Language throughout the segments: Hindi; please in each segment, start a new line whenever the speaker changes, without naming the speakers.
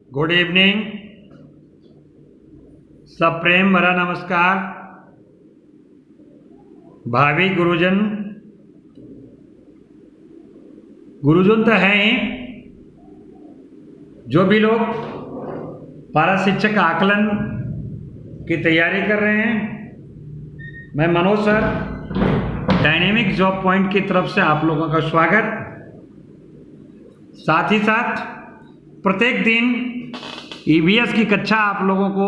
Good evening. सब प्रेम भरा नमस्कार। भावी गुरुजन तो हैं ही। जो भी लोग पारा शिक्षक आकलन की तैयारी कर रहे हैं, मैं Manoj sir dynamic job point की तरफ से आप लोगों का स्वागत। साथ ही साथ प्रत्येक दिन ईवीएस की कक्षा आप लोगों को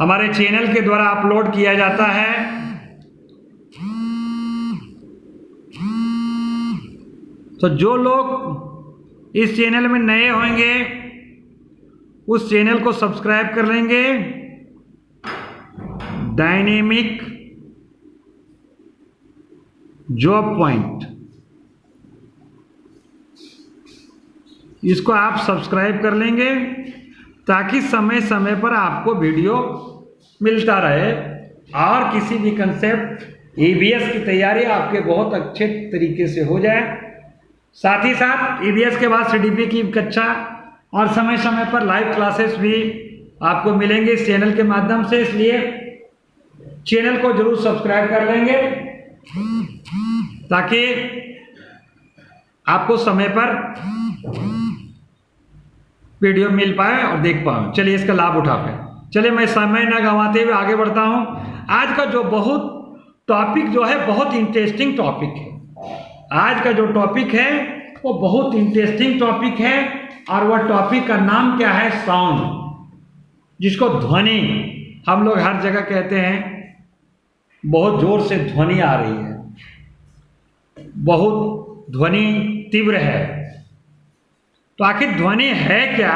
हमारे चैनल के द्वारा अपलोड किया जाता है। तो जो लोग इस चैनल में नए होंगे उस चैनल को सब्सक्राइब कर लेंगे। डायनेमिक जॉब पॉइंट, इसको आप सब्सक्राइब कर लेंगे ताकि समय समय पर आपको वीडियो मिलता रहे और किसी भी कंसेप्ट ईवीएस की तैयारी आपके बहुत अच्छे तरीके से हो जाए। साथ ही साथ ईवीएस के बाद सीडीपी की कक्षा और समय समय पर लाइव क्लासेस भी आपको मिलेंगे इस चैनल के माध्यम से। इसलिए चैनल को जरूर सब्सक्राइब कर लेंगे ताकि आपको समय पर वीडियो मिल पाए और देख पाए। चलिए इसका लाभ उठा पाए। चलिए मैं समय न गंवाते हुए आगे बढ़ता हूं। आज का जो टॉपिक जो है बहुत इंटरेस्टिंग टॉपिक है। आज का जो टॉपिक है वो बहुत इंटरेस्टिंग टॉपिक है और वह टॉपिक का नाम क्या है? साउंड, जिसको ध्वनि हम लोग हर जगह कहते हैं। बहुत जोर से ध्वनि आ रही है, बहुत ध्वनि तीव्र है। तो आखिर ध्वनि है क्या?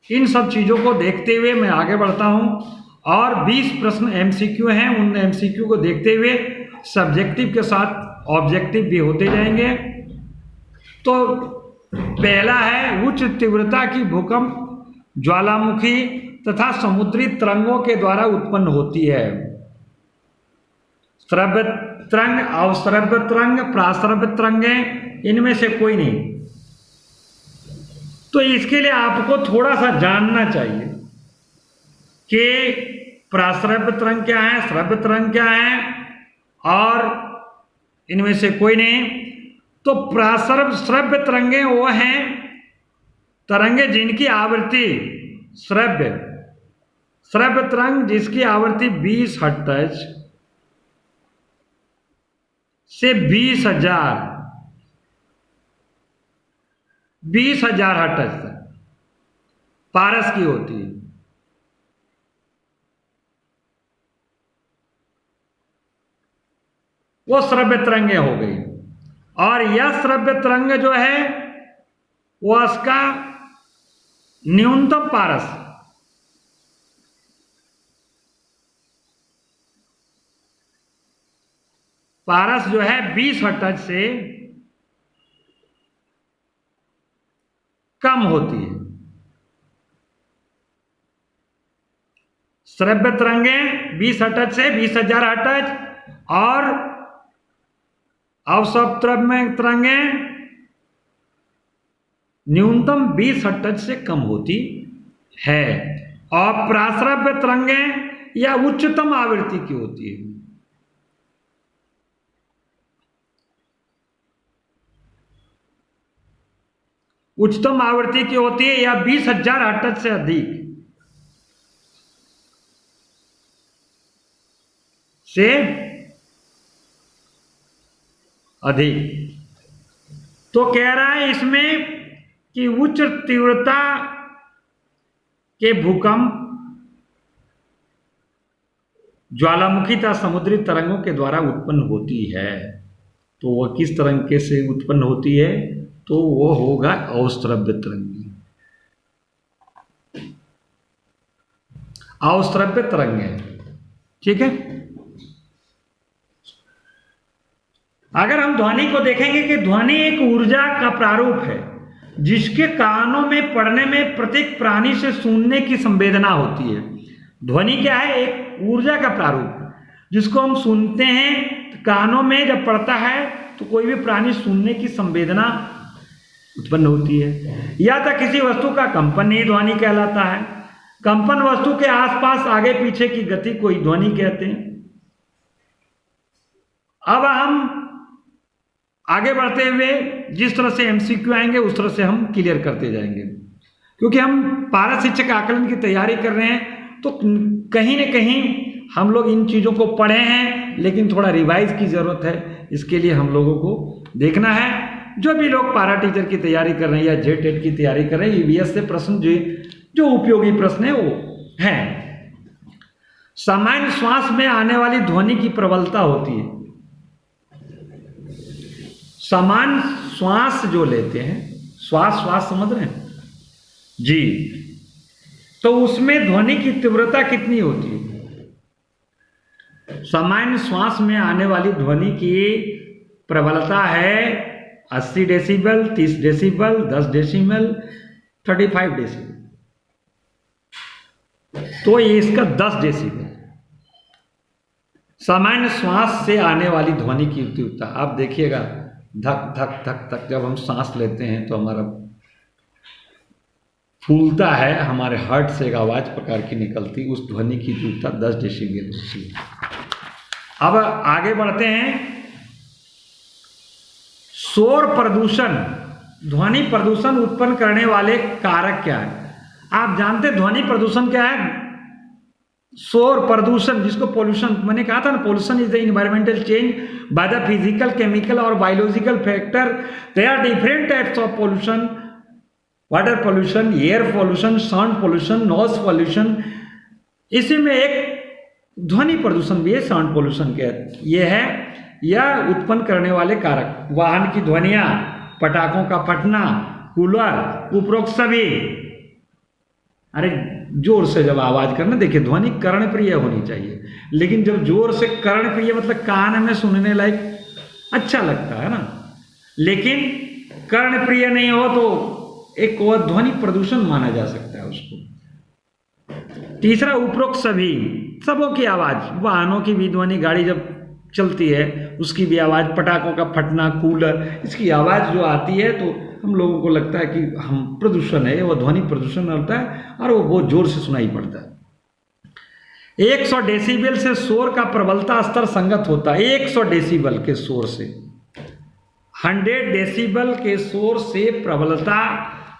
इन सब चीज़ों को देखते हुए मैं आगे बढ़ता हूं और 20 प्रश्न एमसीक्यू हैं। उन एमसीक्यू को देखते हुए सब्जेक्टिव के साथ ऑब्जेक्टिव भी होते जाएंगे। तो पहला है उच्च तीव्रता की भूकंप ज्वालामुखी तथा समुद्री तरंगों के द्वारा उत्पन्न होती है। श्रव्य तरंग, अवश्रव्य तरंग, प्राश्रव्य तरंगें, इनमें से कोई नहीं। तो इसके लिए आपको थोड़ा सा जानना चाहिए कि प्राश्रव्य तरंग क्या है, श्रव्य तरंग क्या है और इनमें से कोई नहीं। तो श्रव्य तरंगें वो हैं तरंगे जिनकी आवृत्ति श्रव्य तरंग जिसकी आवृत्ति 20 हर्ट्ज से 20,000 हर्ट्ज तक पारस की होती है। वो श्रव्य तरंगें हो गई। और यह श्रव्य तरंग जो है वो उसका न्यूनतम पारस जो है 20 हर्ट्ज से कम होती है। श्रव्य तरंगें 20 हर्ट्ज से 20,000 हर्ट्ज और अवश्रव्य तरंगें न्यूनतम 20 हर्ट्ज से कम होती है। और प्राश्रव्य तरंगें या उच्चतम आवृत्ति की होती है। उच्चतम आवृत्ति की होती है या 20,000 हर्ट्ज से अधिक। तो कह रहा है इसमें कि उच्च तीव्रता के भूकंप ज्वालामुखी तथा समुद्री तरंगों के द्वारा उत्पन्न होती है। तो वह किस तरंग से उत्पन्न होती है? तो वो होगा अवश्रव्य तरंग। अवश्रव्य तरंगें, ठीक है। अगर हम ध्वनि को देखेंगे कि ध्वनि एक ऊर्जा का प्रारूप है जिसके कानों में पड़ने में प्रत्येक प्राणी से सुनने की संवेदना होती है। ध्वनि क्या है? एक ऊर्जा का प्रारूप जिसको हम सुनते हैं। कानों में जब पड़ता है तो कोई भी प्राणी सुनने की संवेदना उत्पन्न होती है। या तो किसी वस्तु का कंपन ही ध्वनि कहलाता है। कंपन वस्तु के आसपास आगे पीछे की गति को ही ध्वनि कहते हैं। अब हम आगे बढ़ते हुए जिस तरह से एमसीक्यू आएंगे उस तरह से हम क्लियर करते जाएंगे, क्योंकि हम पारा शिक्षक आकलन की तैयारी कर रहे हैं तो कहीं न कहीं हम लोग इन चीज़ों को पढ़े हैं, लेकिन थोड़ा रिवाइज की ज़रूरत है। इसके लिए हम लोगों को देखना है। जो भी लोग पारा टीचर की तैयारी कर रहे हैं या जेटेट की तैयारी कर रहे हैं, ईवीएस से प्रश्न जो उपयोगी प्रश्न है वो हैं। सामान्य श्वास में आने वाली ध्वनि की प्रबलता होती है। सामान्य श्वास जो लेते हैं, श्वास समझ रहे हैं जी, तो उसमें ध्वनि की तीव्रता कितनी होती है? सामान्य श्वास में आने वाली ध्वनि की प्रबलता है 80 डेसिबल, 30 डेसिबल, 10 डेसिबल, 35 डेसिबल। तो ये इसका 10 डेसिबल सामान्य श्वास से आने वाली ध्वनि की तीव्रता। आप देखिएगा धक धक धक धक जब हम सांस लेते हैं तो हमारा फूलता है, हमारे हार्ट से एक आवाज प्रकार की निकलती, उस ध्वनि की तीव्रता 10 डेसिबल होती है। अब आगे बढ़ते हैं। शोर प्रदूषण, ध्वनि प्रदूषण उत्पन्न करने वाले कारक क्या है? आप जानते हैं ध्वनि प्रदूषण क्या है? शोर प्रदूषण, जिसको पोल्यूशन मैंने कहा था ना, pollution is the environmental change by the physical, chemical और biological factor. They are different types of pollution, water pollution, air pollution, sound pollution, noise pollution. इसी में एक ध्वनि प्रदूषण भी है, साउंड पोल्यूशन के ये है। यह उत्पन्न करने वाले कारक वाहन की ध्वनियां, पटाखों का फटना, कूलर, उपरोक्त सभी। अरे जोर से जब आवाज करना, देखिए ध्वनि कर्णप्रिय होनी चाहिए, लेकिन जब जोर से कर्णप्रिय मतलब कान में सुनने लायक अच्छा लगता है ना, लेकिन कर्णप्रिय नहीं हो तो एक और ध्वनि प्रदूषण माना जा सकता है उसको। तीसरा उपरोक्त सभी, सबों की आवाज, वाहनों की भी ध्वनि, गाड़ी जब चलती है उसकी भी आवाज, पटाखों का फटना, कूलर, इसकी आवाज जो आती है तो हम लोगों को लगता है कि हम प्रदूषण है, वो ध्वनि प्रदूषण होता है और वो बहुत जोर से सुनाई पड़ता है। 100 डेसिबल से शोर का प्रबलता स्तर संगत होता है। 100 डेसिबल के शोर से, 100 डेसिबल के शोर से प्रबलता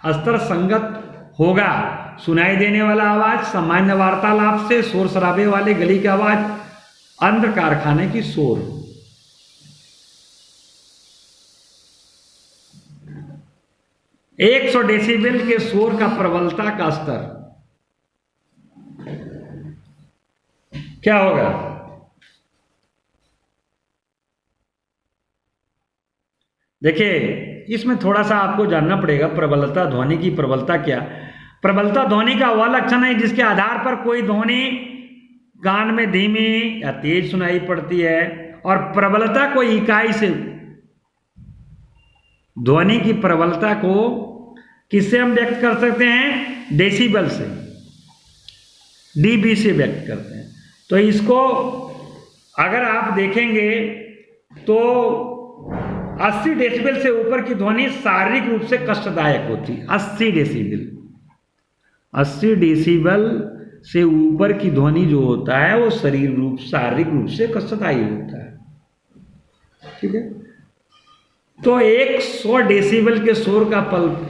स्तर संगत होगा। सुनाई देने वाला आवाज सामान्य वार्तालाप से, शोर शराबे वाले गली की आवाज, अंध कारखाने की शोर। एक 100 डेसिबल के शोर का प्रबलता का स्तर क्या होगा? देखिए इसमें थोड़ा सा आपको जानना पड़ेगा प्रबलता, ध्वनि की प्रबलता क्या। प्रबलता ध्वनि का वह लक्षण है जिसके आधार पर कोई ध्वनि कान में धीमी या तेज सुनाई पड़ती है, और प्रबलता को इकाई से, ध्वनि की प्रबलता को किससे हम व्यक्त कर सकते हैं? डेसिबल से, डीबी से व्यक्त करते हैं। तो इसको अगर आप देखेंगे तो 80 डेसिबल से ऊपर की ध्वनि शारीरिक रूप से कष्टदायक होती है। 80 डेसिबल, 80 डेसिबल से ऊपर की ध्वनि जो होता है वो शारीरिक रूप से कष्टदायी होता है। ठीक है, तो 100 डेसिबल के शोर का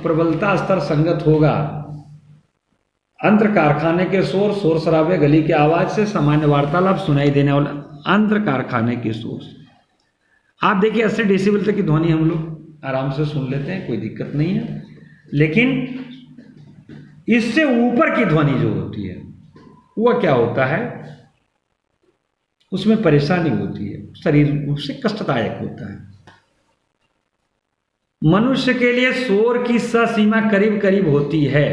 प्रबलता स्तर संगत होगा अंतर कारखाने के शोर, शोर शराबे, गली की आवाज से, सामान्य वार्तालाप, सुनाई देने वाला अंतर कारखाने के शोर। आप देखिए 80 डेसिबल तक की ध्वनि हम लोग आराम से सुन लेते हैं, कोई दिक्कत नहीं है, लेकिन इससे ऊपर की ध्वनि जो होती है वह क्या होता है? उसमें परेशानी होती है, शरीर रूप से कष्टदायक होता है। मनुष्य के लिए शोर की सीमा करीब करीब होती है,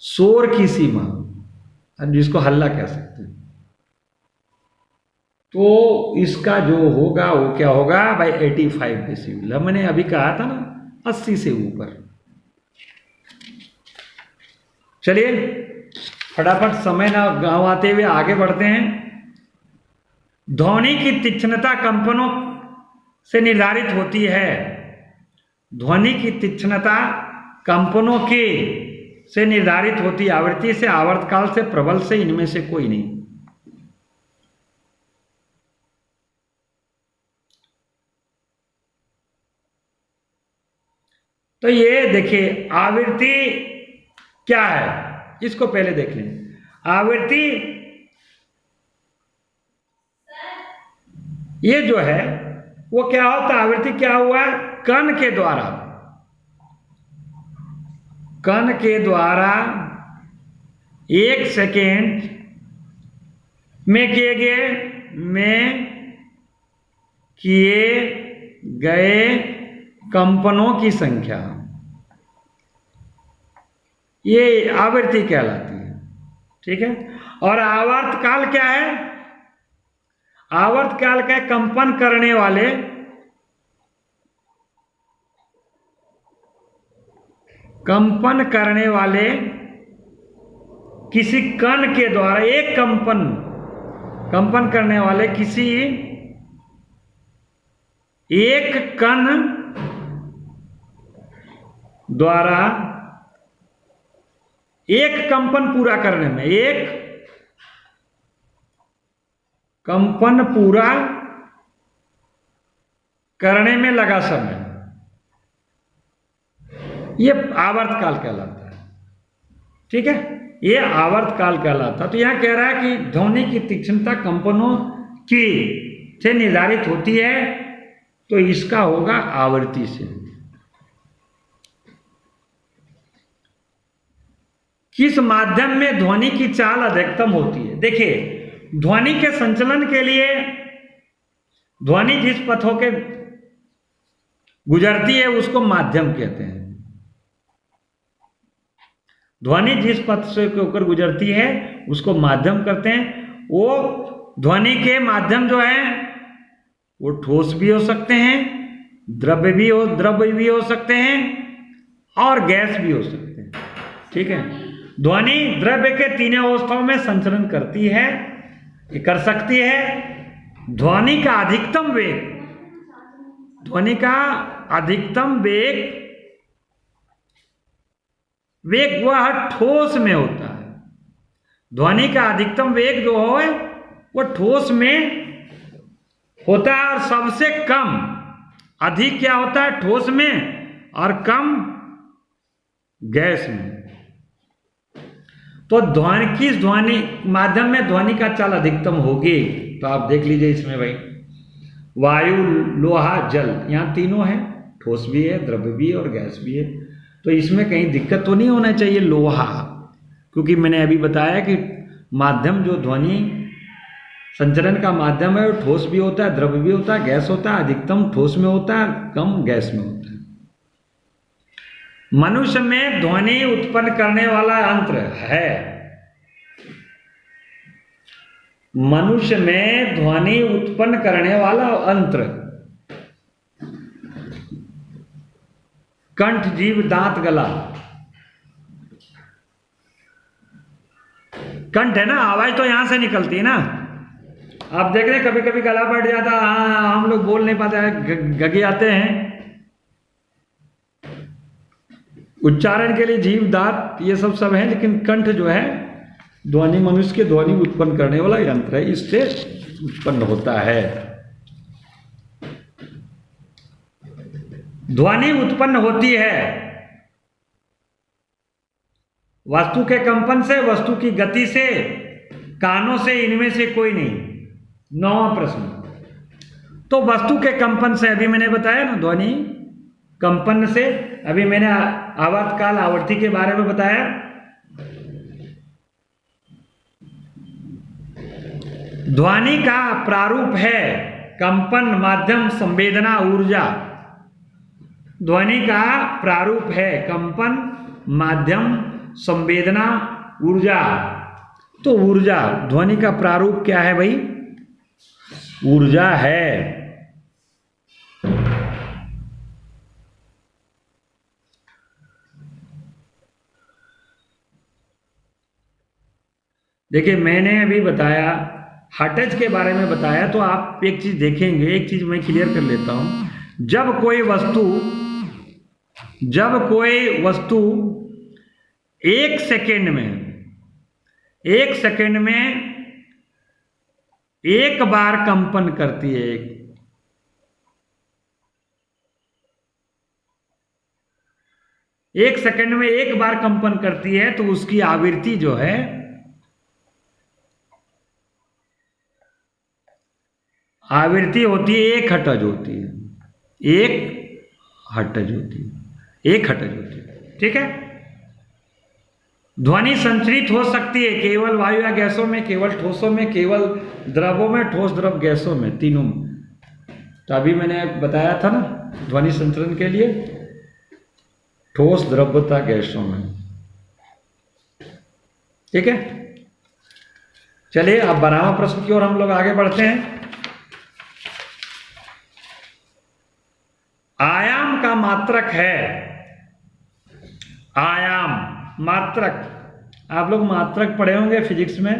शोर की सीमा, जिसको हल्ला कह सकते हैं। तो इसका जो होगा वो क्या होगा भाई? 85 डेसिबल। मैंने अभी कहा था ना 80 से ऊपर। चलिए फटाफट समय ना गंवाते हुए आगे बढ़ते हैं। ध्वनि की तीक्ष्णता कंपनों से निर्धारित होती है। ध्वनि की तीक्ष्णता कंपनों के से निर्धारित होती, आवृत्ति से, आवर्तकाल से, प्रबल से, इनमें से कोई नहीं। तो ये देखिए आवृत्ति क्या है, इसको पहले देख लें। आवृत्ति ये जो है वो क्या होता है, आवृत्ति क्या हुआ, कण के द्वारा 1 सेकेंड में किए गए कंपनों की संख्या, ये आवृत्ति कहलाती है। ठीक है। और आवर्तकाल क्या है, आवर्तकाल का कंपन करने वाले किसी कण के द्वारा, एक कंपन करने वाले किसी एक कण द्वारा एक कंपन पूरा करने में, एक कंपन पूरा करने में लगा समय, ये आवर्तकाल कहलाता है। ठीक है, ये आवर्तकाल कहलाता है। तो यहां कह रहा है कि ध्वनि की तीक्ष्णता कंपनों की से निर्धारित होती है, तो इसका होगा आवृत्ति से। किस माध्यम में ध्वनि की चाल अधिकतम होती है। देखिए ध्वनि के संचलन के लिए ध्वनि जिस पथों के गुजरती है उसको माध्यम कहते हैं। ध्वनि जिस पथ से होकर गुजरती है उसको माध्यम करते हैं। वो ध्वनि के माध्यम जो है वो ठोस भी हो सकते हैं, द्रव्य भी हो सकते हैं और गैस भी हो सकते हैं। ठीक है, ध्वनि द्रव्य के तीनों अवस्थाओं में संचरण करती है, ये कर सकती है। ध्वनि का अधिकतम वेग वह ठोस में होता है। ध्वनि का अधिकतम वेग जो है वो ठोस में होता है और सबसे कम, अधिक क्या होता है ठोस में और कम गैस में। तो किस ध्वनि माध्यम में ध्वनि का चाल अधिकतम होगी, तो आप देख लीजिए इसमें भाई, वायु, लोहा, जल, यहां तीनों है, ठोस भी है, द्रव्य भी है और गैस भी है। तो इसमें कहीं दिक्कत तो नहीं होना चाहिए लोहा, क्योंकि मैंने अभी बताया कि माध्यम जो ध्वनि संचरण का माध्यम है वो ठोस भी होता है, द्रव्य भी होता है, गैस होता है। अधिकतम ठोस में होता है, कम गैस में होता है। मनुष्य में ध्वनि उत्पन्न करने वाला यंत्र है। मनुष्य में ध्वनि उत्पन्न करने वाला यंत्र कंठ, जीभ, दांत, गला। कंठ है ना, आवाज तो यहां से निकलती है ना। आप देख रहे हैं कभी कभी गला बैठ जाता, हम लोग बोल नहीं पाते, गगे आते हैं। उच्चारण के लिए जीभ, दांत, ये सब है, लेकिन कंठ जो है ध्वनि, मनुष्य के ध्वनि उत्पन्न करने वाला यंत्र है, इससे उत्पन्न होता है। ध्वनि उत्पन्न होती है वस्तु के कंपन से, वस्तु की गति से, कानों से, इनमें से कोई नहीं। 9वां प्रश्न, तो वस्तु के कंपन से अभी मैंने बताया ना, ध्वनि कंपन से। अभी मैंने आवर्तकाल, आवृत्ति के बारे में बताया। ध्वनि का प्रारूप है कंपन, माध्यम, संवेदना, ऊर्जा। ध्वनि का प्रारूप है कंपन, माध्यम, संवेदना, ऊर्जा। तो ऊर्जा, ध्वनि का प्रारूप क्या है भाई, ऊर्जा है। देखिए मैंने अभी बताया, हर्ट्ज के बारे में बताया, तो आप एक चीज देखेंगे, एक चीज मैं क्लियर कर लेता हूं। जब कोई वस्तु जब कोई वस्तु एक सेकेंड में एक बार कंपन करती है, एक सेकेंड में एक बार कंपन करती है, तो उसकी आवृत्ति जो है आवृत्ति होती है 1 हर्ट्ज होती है, 1 हर्ट्ज होती है, 1 हर्ट्ज होती है। ठीक है। ध्वनि संचरित हो सकती है केवल वायु या गैसों में, केवल ठोसों में, केवल द्रवों में, ठोस द्रव गैसों में, तीनों में। तो अभी मैंने बताया था ना ध्वनि संचरण के लिए ठोस द्रव्यता गैसों में। ठीक है। चलिए अब 12वां प्रश्न की ओर हम लोग आगे बढ़ते हैं। आयाम का मात्रक है, आयाम मात्रक, आप लोग मात्रक पढ़े होंगे फिजिक्स में।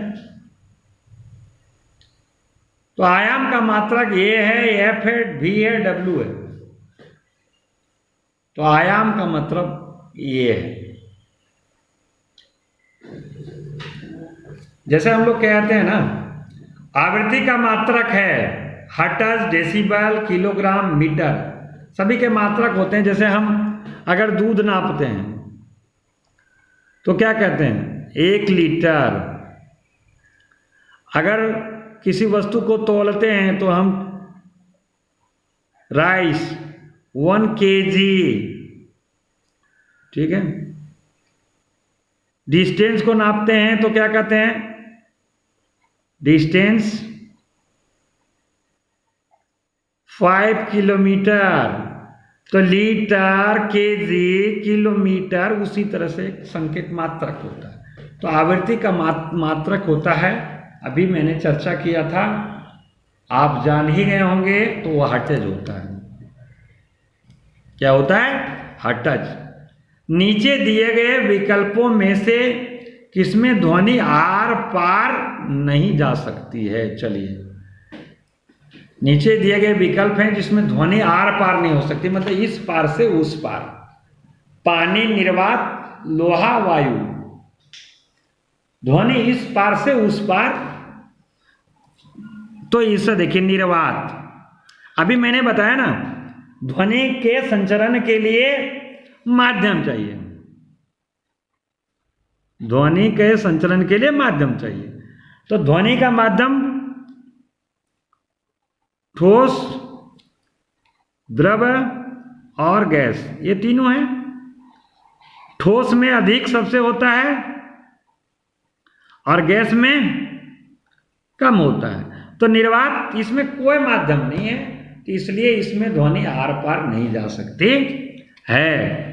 तो आयाम का मात्रक ए है, एफ है, वी है, डब्ल्यू है। तो आयाम का मतलब ये है। जैसे हम लोग कहते हैं ना, आवृत्ति का मात्रक है हर्ट्ज, डेसिबल, किलोग्राम, मीटर, सभी के मात्रक होते हैं। जैसे हम अगर दूध नापते हैं तो क्या कहते हैं 1 लीटर। अगर किसी वस्तु को तौलते हैं तो हम राइस 1 kg। ठीक है। डिस्टेंस को नापते हैं तो क्या कहते हैं डिस्टेंस 5 किलोमीटर। तो लीटर, केजी, किलोमीटर, उसी तरह से संकेत मात्रक होता है। तो आवृत्ति का मात्रक होता है, अभी मैंने चर्चा किया था, आप जान ही गए होंगे, तो वह हर्ट्ज होता है। क्या होता है हर्ट्ज। नीचे दिए गए विकल्पों में से किसमें ध्वनि आर पार नहीं जा सकती है। चलिए, नीचे दिए गए विकल्प हैं जिसमें ध्वनि आर पार नहीं हो सकती, मतलब इस पार से उस पार। पानी, निर्वात, लोहा, वायु। ध्वनि इस पार से उस पार, तो इसे देखिए निर्वात। अभी मैंने बताया ना ध्वनि के संचरण के लिए माध्यम चाहिए, ध्वनि के संचरण के लिए माध्यम चाहिए। तो ध्वनि का माध्यम ठोस, द्रव और गैस, ये तीनों हैं। ठोस में अधिक सबसे होता है और गैस में कम होता है। तो निर्वात, इसमें कोई माध्यम नहीं है, तो इसलिए इसमें ध्वनि आर पार नहीं जा सकती है।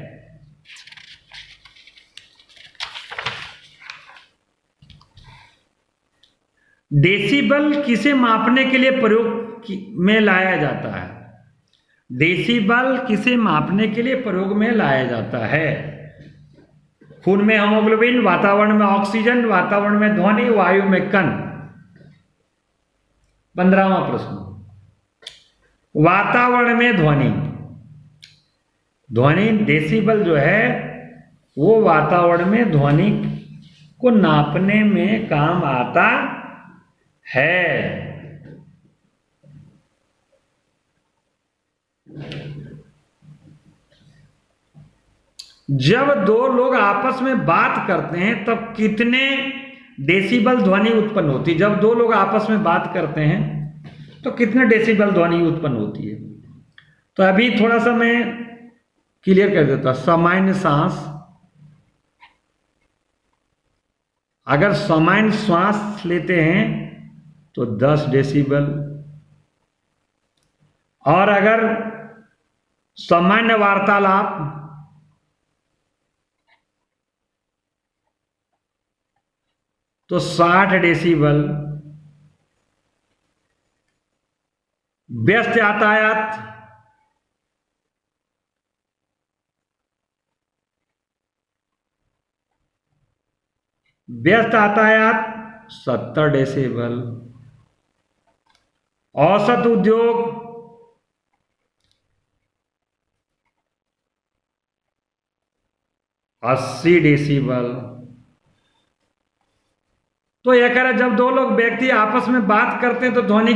डेसिबल किसे मापने के लिए प्रयोग में लाया जाता है। डेसिबल किसे मापने के लिए प्रयोग में लाया जाता है। खून में हीमोग्लोबिन, वातावरण में ऑक्सीजन, वातावरण में ध्वनि, वायु में कण। 15वां प्रश्न, वातावरण में ध्वनि। ध्वनि डेसिबल जो है वो वातावरण में ध्वनि को नापने में काम आता है। जब दो लोग आपस में बात करते हैं तब कितने डेसिबल ध्वनि उत्पन्न होती है। जब दो लोग आपस में बात करते हैं तो कितने डेसिबल ध्वनि उत्पन्न होती है। तो अभी थोड़ा सा मैं क्लियर कर देता। सामान्य सांस, अगर सामान्य श्वास लेते हैं तो 10 डेसिबल, और अगर सामान्य वार्तालाप तो 60 डेसिबल। व्यस्त यातायात, व्यस्त यातायात 70 डेसिबल। औसत उद्योग 80 डेसिबल। तो यह कह रहा है जब दो लोग व्यक्ति आपस में बात करते हैं तो ध्वनि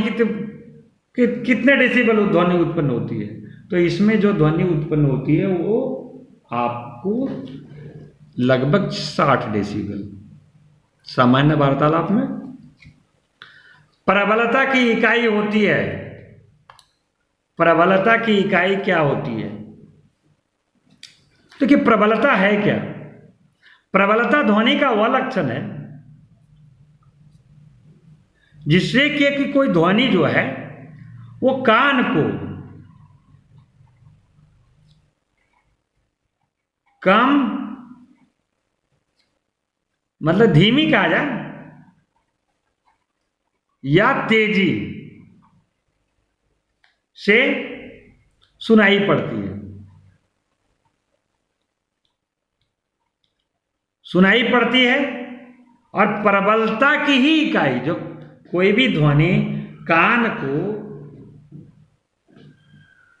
कितने डेसिबल ध्वनि उत्पन्न होती है। तो इसमें जो ध्वनि उत्पन्न होती है वो आपको लगभग 60 डेसिबल। सामान्य वार्तालाप में प्रबलता की इकाई होती है। प्रबलता की इकाई क्या होती है? तो कि प्रबलता है क्या? प्रबलता ध्वनि का वह लक्षण है जिससे कि कोई ध्वनि जो है वो कान को कम, मतलब धीमी कहा जाए, या तेजी से सुनाई पड़ती है। सुनाई पड़ती है। और प्रबलता की ही इकाई, जो कोई भी ध्वनि कान को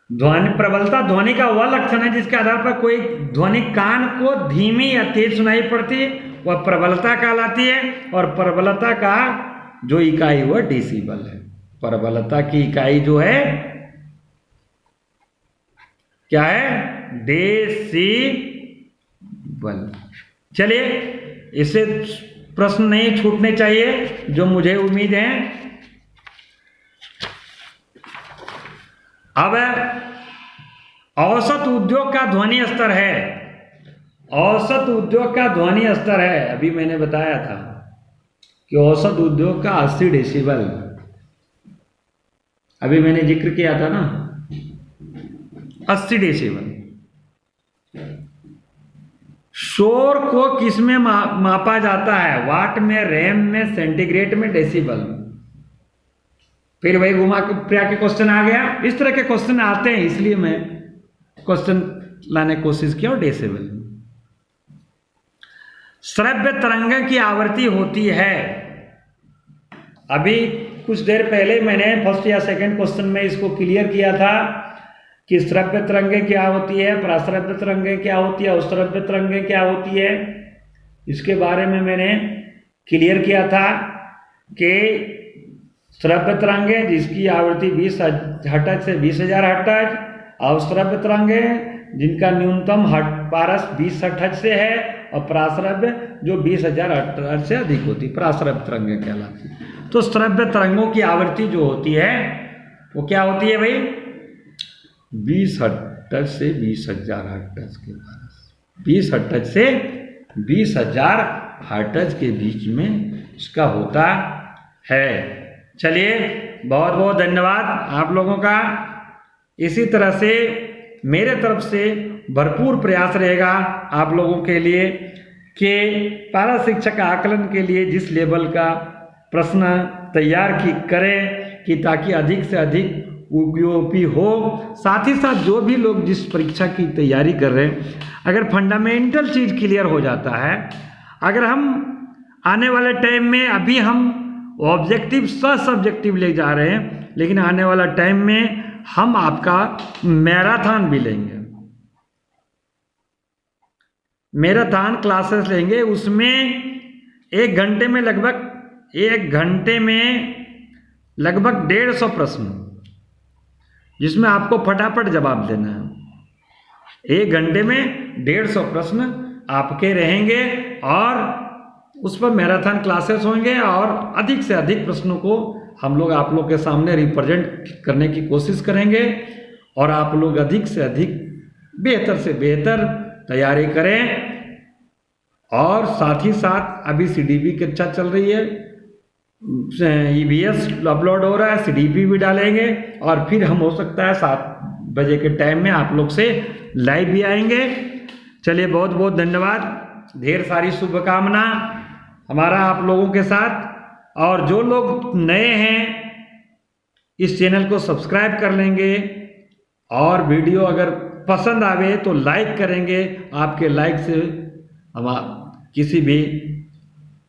ध्वनि, प्रबलता ध्वनि का वह लक्षण है जिसके आधार पर कोई ध्वनि कान को धीमी या तेज सुनाई पड़ती है, वह प्रबलता कहलाती है। और प्रबलता का जो इकाई वह डेसिबल है। प्रबलता की इकाई जो है क्या है? डेसिबल। चलिए, इससे प्रश्न नहीं छूटने चाहिए जो मुझे उम्मीद है। अब औसत उद्योग का ध्वनि स्तर है। औसत उद्योग का ध्वनि स्तर है, अभी मैंने बताया था कि औसत उद्योग का 80 डेसिबल। अभी मैंने जिक्र किया था ना, 80 डेसिबल। शोर को किस में मापा जाता है? वाट में, रैम में, सेंटीग्रेड में, डेसिबल में। फिर वही घुमा फिरा के क्वेश्चन आ गया। इस तरह के क्वेश्चन आते हैं, इसलिए मैं क्वेश्चन लाने की कोशिश किया। और डेसिबल में श्रव्य तरंग की आवृत्ति होती है। अभी कुछ देर पहले मैंने फर्स्ट या सेकंड क्वेश्चन में इसको क्लियर किया था कि श्रव्य तरंगें क्या होती है, प्राश्रव्य तरंगें क्या होती है, अश्रव्य तरंगें क्या होती है। इसके बारे में मैंने क्लियर किया था कि श्रव्य तरंगें जिसकी आवृत्ति 20 हर्ट्ज से 20,000 हर्ट्ज, अश्रव्य तरंगें जिनका न्यूनतम पारस 20 हर्ट्ज से है, और प्राश्रव्य जो 20,000 हर्ट्ज से अधिक होती, प्राश्रव्य तरंगें कहलाती। तो श्रव्य तरंगों की आवृत्ति जो होती है वो क्या होती है भाई? 20 हर्ट्ज से 20,000 हर्ट्ज के पास, 20 हर्ट्ज से 20,000 हर्ट्ज के बीच में इसका होता है। चलिए, बहुत बहुत धन्यवाद आप लोगों का। इसी तरह से मेरे तरफ से भरपूर प्रयास रहेगा आप लोगों के लिए कि पारा शिक्षक आकलन के लिए जिस लेवल का प्रश्न तैयार करें कि ताकि अधिक से अधिक उपयोगी हो। साथ ही साथ जो भी लोग जिस परीक्षा की तैयारी कर रहे हैं, अगर फंडामेंटल चीज़ क्लियर हो जाता है, अगर हम आने वाले टाइम में, अभी हम ऑब्जेक्टिव सब्जेक्टिव ले जा रहे हैं, लेकिन आने वाला टाइम में हम आपका मैराथन भी लेंगे, मैराथन क्लासेस लेंगे। उसमें 1 घंटे में लगभग 150 प्रश्न, जिसमें आपको फटाफट जवाब देना है। 1 घंटे में 150 प्रश्न आपके रहेंगे और उस पर मैराथन क्लासेस होंगे और अधिक से अधिक प्रश्नों को हम लोग आप लोग के सामने रिप्रेजेंट करने की कोशिश करेंगे और आप लोग अधिक से अधिक बेहतर से बेहतर तैयारी करें। और साथ ही साथ अभी CDP की कक्षा चल रही है, EVS अपलोड हो रहा है, CDP भी डालेंगे और फिर हम हो सकता है 7 बजे के टाइम में आप लोग से लाइव भी आएंगे। चलिए, बहुत बहुत धन्यवाद, ढेर सारी शुभकामना हमारा आप लोगों के साथ। और जो लोग नए हैं इस चैनल को सब्सक्राइब कर लेंगे और वीडियो अगर पसंद आवे तो लाइक करेंगे। आपके लाइक से हम किसी भी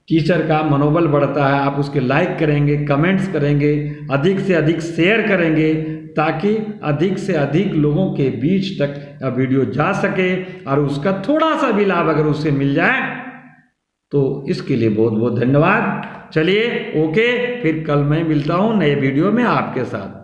टीचर का मनोबल बढ़ता है। आप उसके लाइक करेंगे, कमेंट्स करेंगे, अधिक से अधिक शेयर करेंगे ताकि अधिक से अधिक लोगों के बीच तक वीडियो जा सके और उसका थोड़ा सा भी लाभ अगर उससे मिल जाए तो इसके लिए बहुत बहुत धन्यवाद। चलिए ओके, फिर कल मैं मिलता हूँ नए वीडियो में आपके साथ।